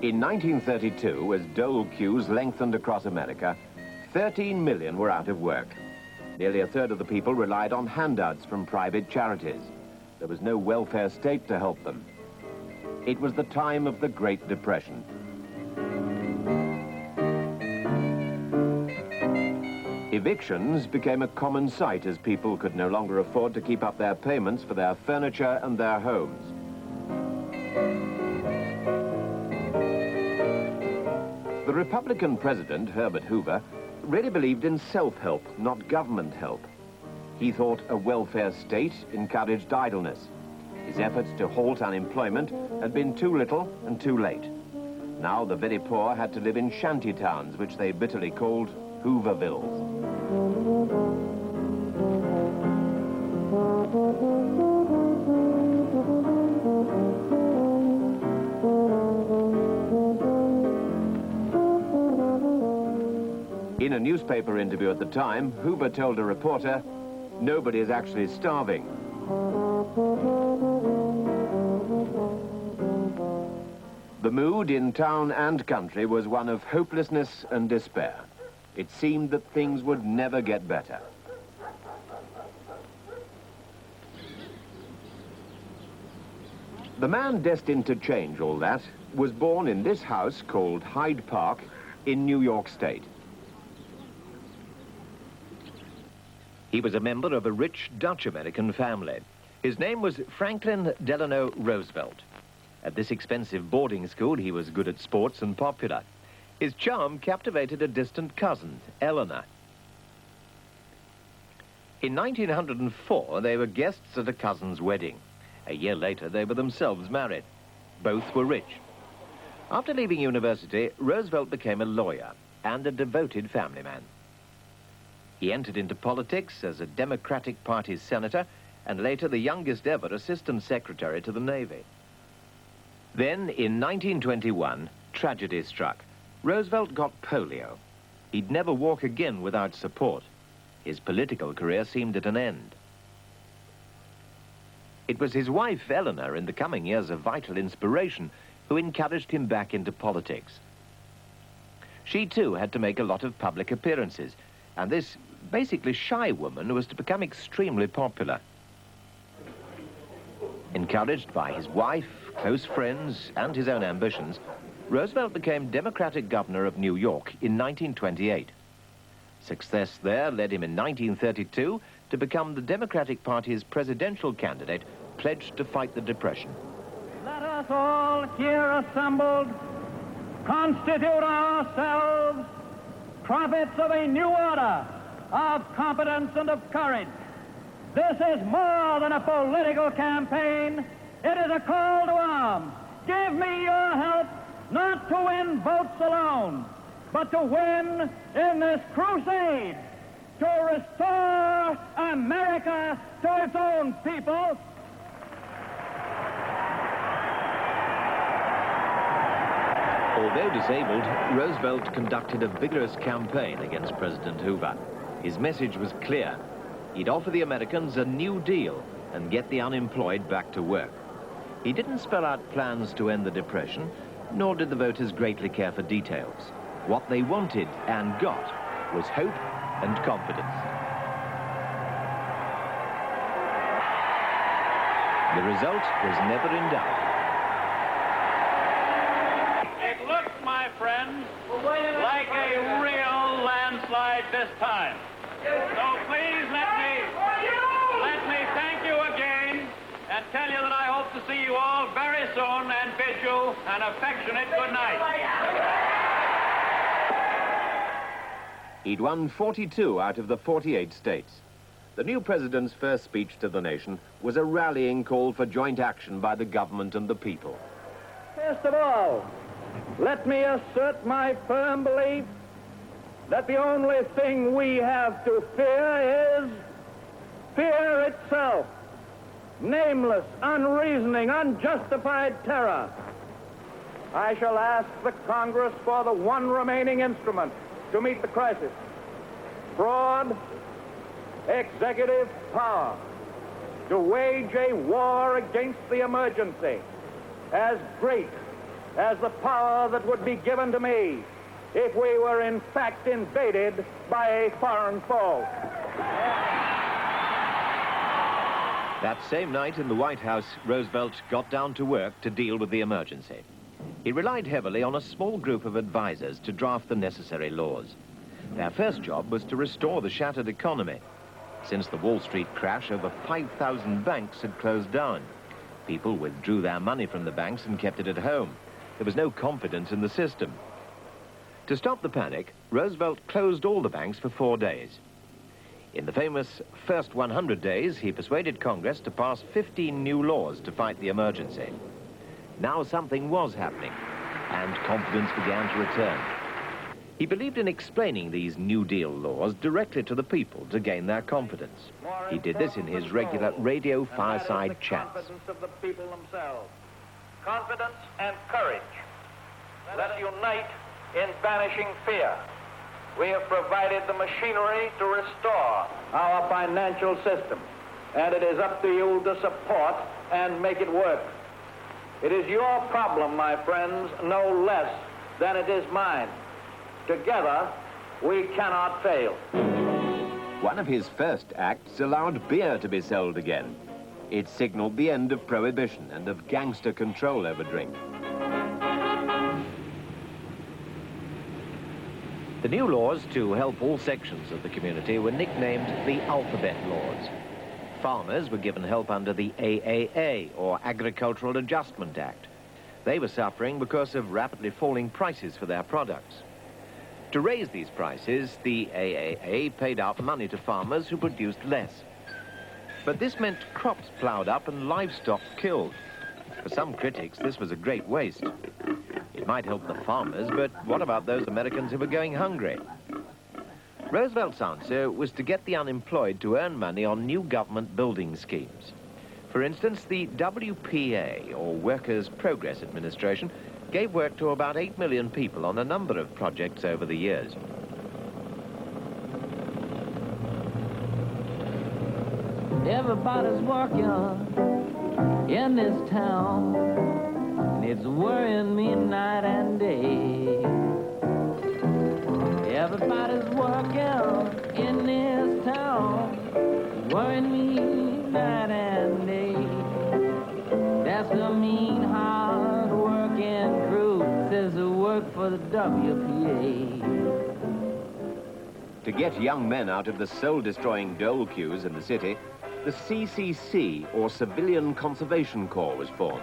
In 1932, as dole queues lengthened across America, 13 million were out of work. Nearly a third of the people relied on handouts from private charities. There was no welfare state to help them. It was the time of the Great Depression. Evictions became a common sight as people could no longer afford to keep up their payments for their furniture and their homes. The Republican president, Herbert Hoover, really believed in self-help, not government help. He thought a welfare state encouraged idleness. His efforts to halt unemployment had been too little and too late. Now the very poor had to live in shanty towns, which they bitterly called Hoovervilles. In a newspaper interview at the time, Hoover told a reporter, "Nobody is actually starving." The mood in town and country was one of hopelessness and despair. It seemed that things would never get better. The man destined to change all that was born in this house called Hyde Park in New York State. He was a member of a rich Dutch-American family. His name was Franklin Delano Roosevelt. At this expensive boarding school, he was good at sports and popular. His charm captivated a distant cousin, Eleanor. In 1904, they were guests at a cousin's wedding. A year later, they were themselves married. Both were rich. After leaving university, Roosevelt became a lawyer and a devoted family man. He entered into politics as a Democratic Party senator and later the youngest ever assistant secretary to the Navy. Then, in 1921, tragedy struck. Roosevelt got polio. He'd never walk again without support. His political career seemed at an end. It was his wife, Eleanor, in the coming years a vital inspiration, who encouraged him back into politics. She, too, had to make a lot of public appearances, and this basically shy woman was to become extremely popular. Encouraged by his wife, close friends, and his own ambitions, Roosevelt became Democratic governor of New York in 1928. Success there led him in 1932 to become the Democratic Party's presidential candidate, pledged to fight the Depression. Let us all here assembled constitute ourselves prophets of a new order of competence and of courage. This is more than a political campaign. It is a call to arms. Give me your help, not to win votes alone, but to win in this crusade to restore America to its own people. Although disabled, Roosevelt conducted a vigorous campaign against President Hoover. His message was clear. He'd offer the Americans a new deal and get the unemployed back to work. He didn't spell out plans to end the Depression, nor did the voters greatly care for details. What they wanted and got was hope and confidence. The result was never in doubt. It looks, my friends, like a real landslide this time. So please let me thank you again and tell you that I hope to see you all very soon and bid you an affectionate good night. He'd won 42 out of the 48 states. The new president's first speech to the nation was a rallying call for joint action by the government and the people. First of all, let me assert my firm belief that the only thing we have to fear is fear itself. Nameless, unreasoning, unjustified terror. I shall ask the Congress for the one remaining instrument to meet the crisis. Broad executive power to wage a war against the emergency as great as the power that would be given to me if we were in fact invaded by a foreign foe. That same night in the White House, Roosevelt got down to work to deal with the emergency. He relied heavily on a small group of advisors to draft the necessary laws. Their first job was to restore the shattered economy. Since the Wall Street crash, over 5,000 banks had closed down. People withdrew their money from the banks and kept it at home. There was no confidence in the system. To stop the panic, Roosevelt closed all the banks for 4 days. In the famous first 100 days, he persuaded Congress to pass 15 new laws to fight the emergency. Now something was happening, and confidence began to return. He believed in explaining these New Deal laws directly to the people to gain their confidence. He did this in his regular radio fireside chats. Confidence of the people themselves. Confidence and courage. Let us unite in banishing fear. We have provided the machinery to restore our financial system, and it is up to you to support and make it work. It is your problem, my friends, no less than it is mine. Together, we cannot fail. One of his first acts allowed beer to be sold again. It signaled the end of prohibition and of gangster control over drink. The new laws to help all sections of the community were nicknamed the Alphabet Laws. Farmers were given help under the AAA, or Agricultural Adjustment Act. They were suffering because of rapidly falling prices for their products. To raise these prices, the AAA paid out money to farmers who produced less. But this meant crops ploughed up and livestock killed. For some critics, this was a great waste. It might help the farmers, but what about those Americans who were going hungry? Roosevelt's answer was to get the unemployed to earn money on new government building schemes. For instance, the WPA, or Workers' Progress Administration, gave work to about 8 million people on a number of projects over the years. Everybody's working in this town, and it's worrying me night and day. Everybody's working in this town, worrying me night and day. That's the mean, hard-working crew says they work for the WPA. To get young men out of the soul-destroying dole queues in the city, the CCC, or Civilian Conservation Corps, was formed.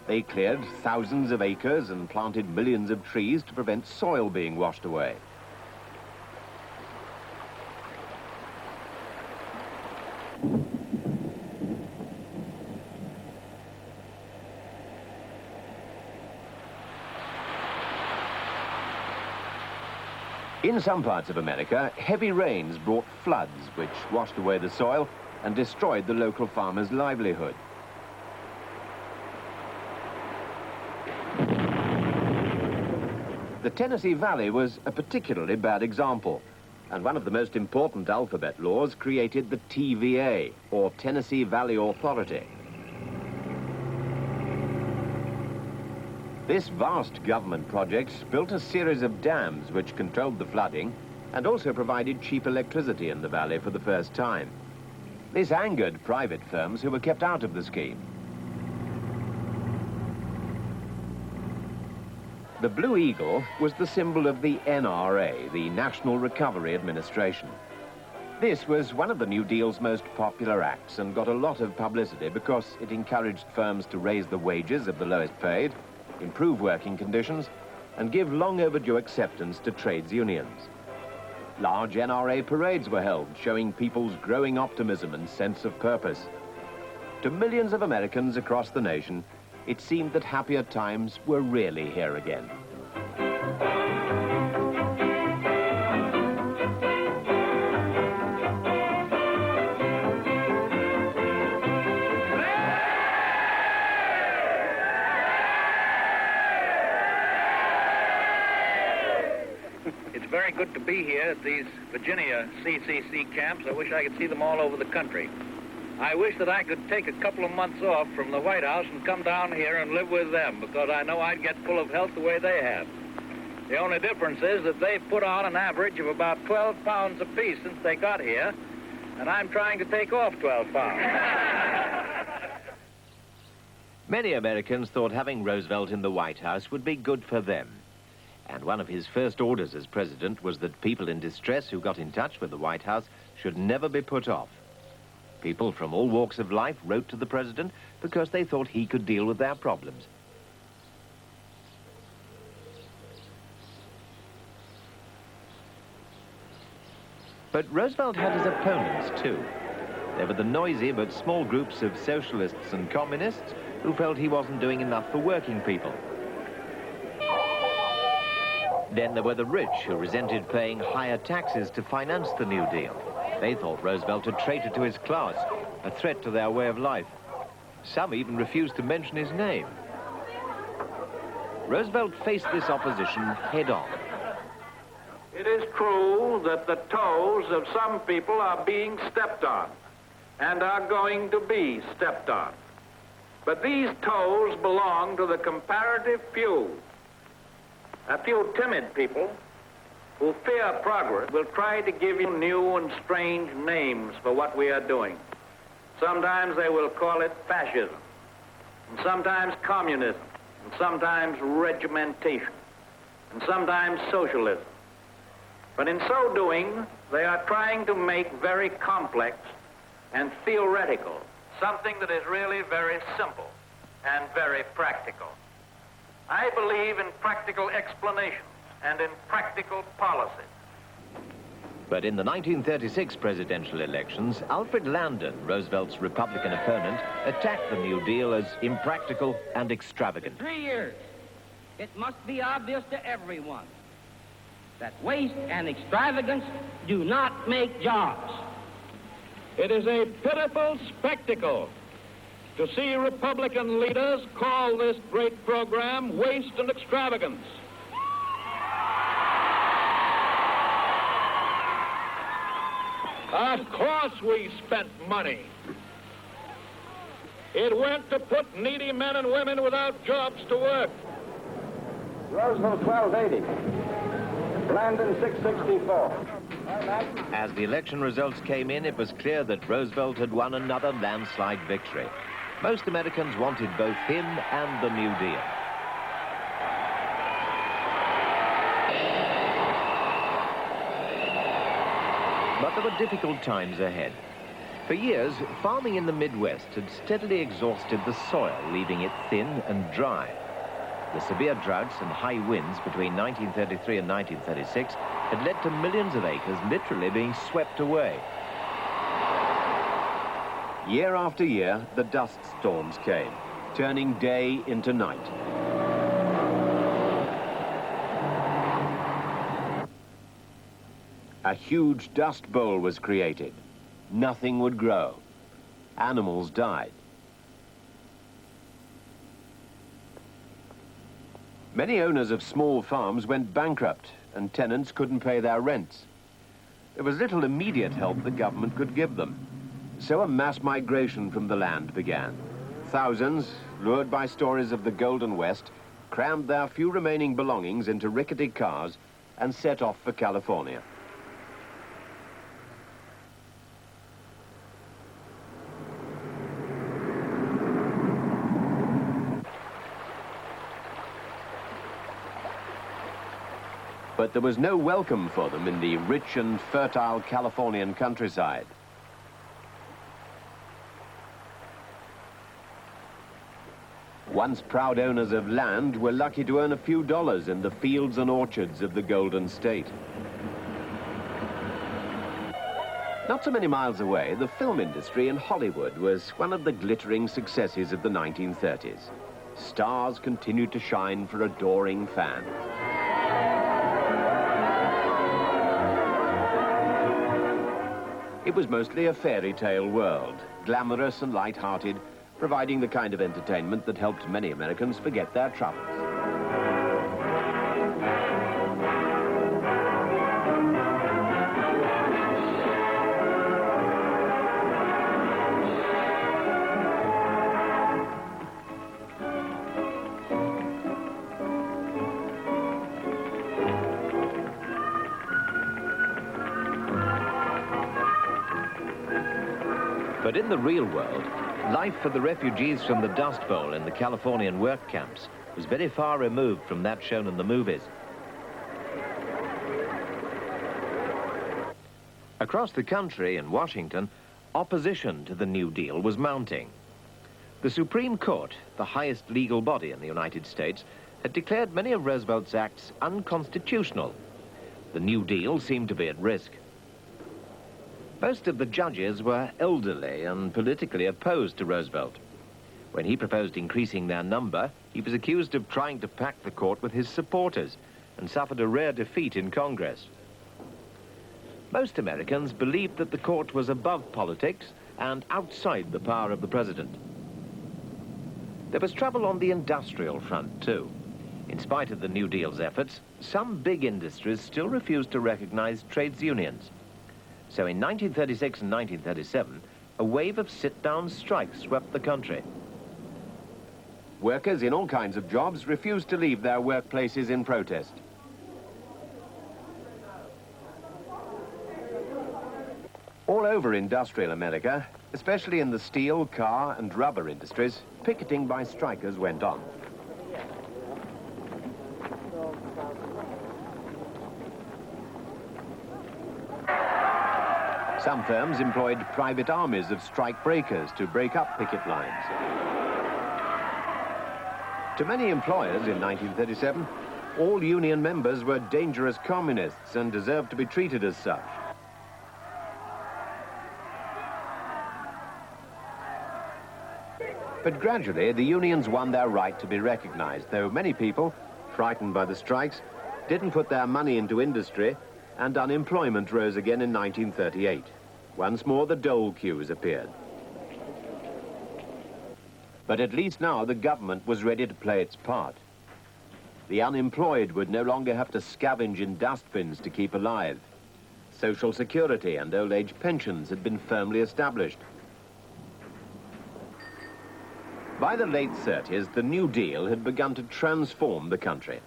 They cleared thousands of acres and planted millions of trees to prevent soil being washed away. In some parts of America, heavy rains brought floods which washed away the soil and destroyed the local farmers' livelihood. The Tennessee Valley was a particularly bad example, and one of the most important alphabet laws created the TVA, or Tennessee Valley Authority. This vast government project built a series of dams which controlled the flooding and also provided cheap electricity in the valley for the first time. This angered private firms who were kept out of the scheme. The Blue Eagle was the symbol of the NRA, the National Recovery Administration. This was one of the New Deal's most popular acts and got a lot of publicity because it encouraged firms to raise the wages of the lowest paid, improve working conditions, and give long overdue acceptance to trades unions. Large NRA parades were held, showing people's growing optimism and sense of purpose. To millions of Americans across the nation, it seemed that happier times were really here again. It's very good to be here at these Virginia CCC camps. I wish I could see them all over the country. I wish that I could take a couple of months off from the White House and come down here and live with them, because I know I'd get full of health the way they have. The only difference is that they've put on an average of about 12 pounds apiece since they got here, and I'm trying to take off 12 pounds. Many Americans thought having Roosevelt in the White House would be good for them. And one of his first orders as president was that people in distress who got in touch with the White House should never be put off. People from all walks of life wrote to the president because they thought he could deal with their problems. But Roosevelt had his opponents too. They were the noisy but small groups of socialists and communists who felt he wasn't doing enough for working people. Then there were the rich who resented paying higher taxes to finance the New Deal. They thought Roosevelt a traitor to his class, a threat to their way of life. Some even refused to mention his name. Roosevelt faced this opposition head-on. It is true that the toes of some people are being stepped on and are going to be stepped on. But these toes belong to the comparative few. A few timid people who fear progress will try to give you new and strange names for what we are doing. Sometimes they will call it fascism, and sometimes communism, and sometimes regimentation, and sometimes socialism. But in so doing, they are trying to make very complex and theoretical something that is really very simple and very practical. I believe in practical explanations and in practical policy. But in the 1936 presidential elections, Alfred Landon, Roosevelt's Republican opponent, attacked the New Deal as impractical and extravagant. 3 years, it must be obvious to everyone that waste and extravagance do not make jobs. It is a pitiful spectacle to see Republican leaders call this great program waste and extravagance. Of course we spent money. It went to put needy men and women without jobs to work. Roosevelt 1280. Landon 664. As the election results came in, it was clear that Roosevelt had won another landslide victory. Most Americans wanted both him and the New Deal. But there were difficult times ahead. For years, farming in the Midwest had steadily exhausted the soil, leaving it thin and dry. The severe droughts and high winds between 1933 and 1936 had led to millions of acres literally being swept away. Year after year, the dust storms came, turning day into night. A huge dust bowl was created. Nothing would grow. Animals died. Many owners of small farms went bankrupt, and tenants couldn't pay their rents. There was little immediate help the government could give them. So a mass migration from the land began. Thousands, lured by stories of the Golden West, crammed their few remaining belongings into rickety cars and set off for California. But there was no welcome for them in the rich and fertile Californian countryside. Once proud owners of land were lucky to earn a few dollars in the fields and orchards of the Golden State. Not so many miles away, the film industry in Hollywood was one of the glittering successes of the 1930s. Stars continued to shine for adoring fans. It was mostly a fairy tale world, glamorous and light-hearted, providing the kind of entertainment that helped many Americans forget their troubles. But in the real world, life for the refugees from the Dust Bowl in the Californian work camps was very far removed from that shown in the movies. Across the country in Washington, opposition to the New Deal was mounting. The Supreme Court, the highest legal body in the United States, had declared many of Roosevelt's acts unconstitutional. The New Deal seemed to be at risk. Most of the judges were elderly and politically opposed to Roosevelt. When he proposed increasing their number, he was accused of trying to pack the court with his supporters and suffered a rare defeat in Congress. Most Americans believed that the court was above politics and outside the power of the president. There was trouble on the industrial front, too. In spite of the New Deal's efforts, some big industries still refused to recognize trades unions. So in 1936 and 1937, a wave of sit-down strikes swept the country. Workers in all kinds of jobs refused to leave their workplaces in protest. All over industrial America, especially in the steel, car and rubber industries, picketing by strikers went on. Some firms employed private armies of strike breakers to break up picket lines. To many employers in 1937, all union members were dangerous communists and deserved to be treated as such. But gradually, the unions won their right to be recognized, though many people, frightened by the strikes, didn't put their money into industry, and unemployment rose again in 1938. Once more, the dole queues appeared. But at least now the government was ready to play its part. The unemployed would no longer have to scavenge in dustbins to keep alive. Social security and old age pensions had been firmly established. By the late 30s, the New Deal had begun to transform the country.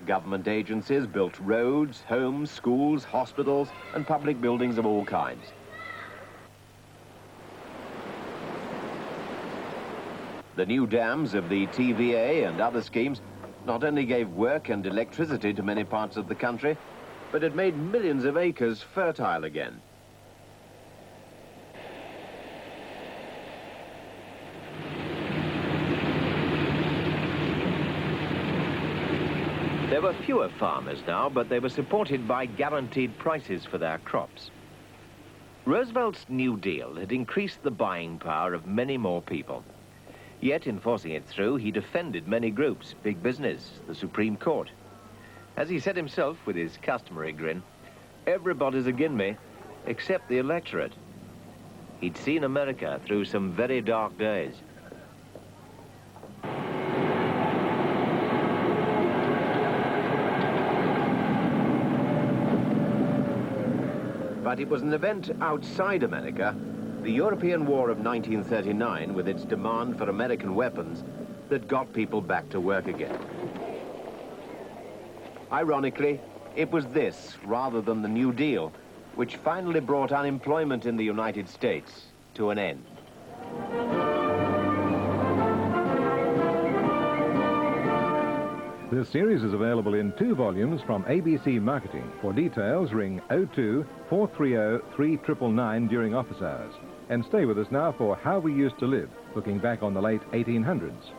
Government agencies built roads, homes, schools, hospitals, and public buildings of all kinds. The new dams of the TVA and other schemes not only gave work and electricity to many parts of the country, but it made millions of acres fertile again. There were fewer farmers now, but they were supported by guaranteed prices for their crops. Roosevelt's New Deal had increased the buying power of many more people. Yet, in forcing it through, he defended many groups, big business, the Supreme Court. As he said himself with his customary grin, everybody's agin me, except the electorate. He'd seen America through some very dark days. But it was an event outside America, the European War of 1939, with its demand for American weapons, that got people back to work again. Ironically, it was this, rather than the New Deal, which finally brought unemployment in the United States to an end. This series is available in 2 volumes from ABC Marketing. For details, ring 02-430-3999 during office hours. And stay with us now for How We Used to Live, looking back on the late 1800s.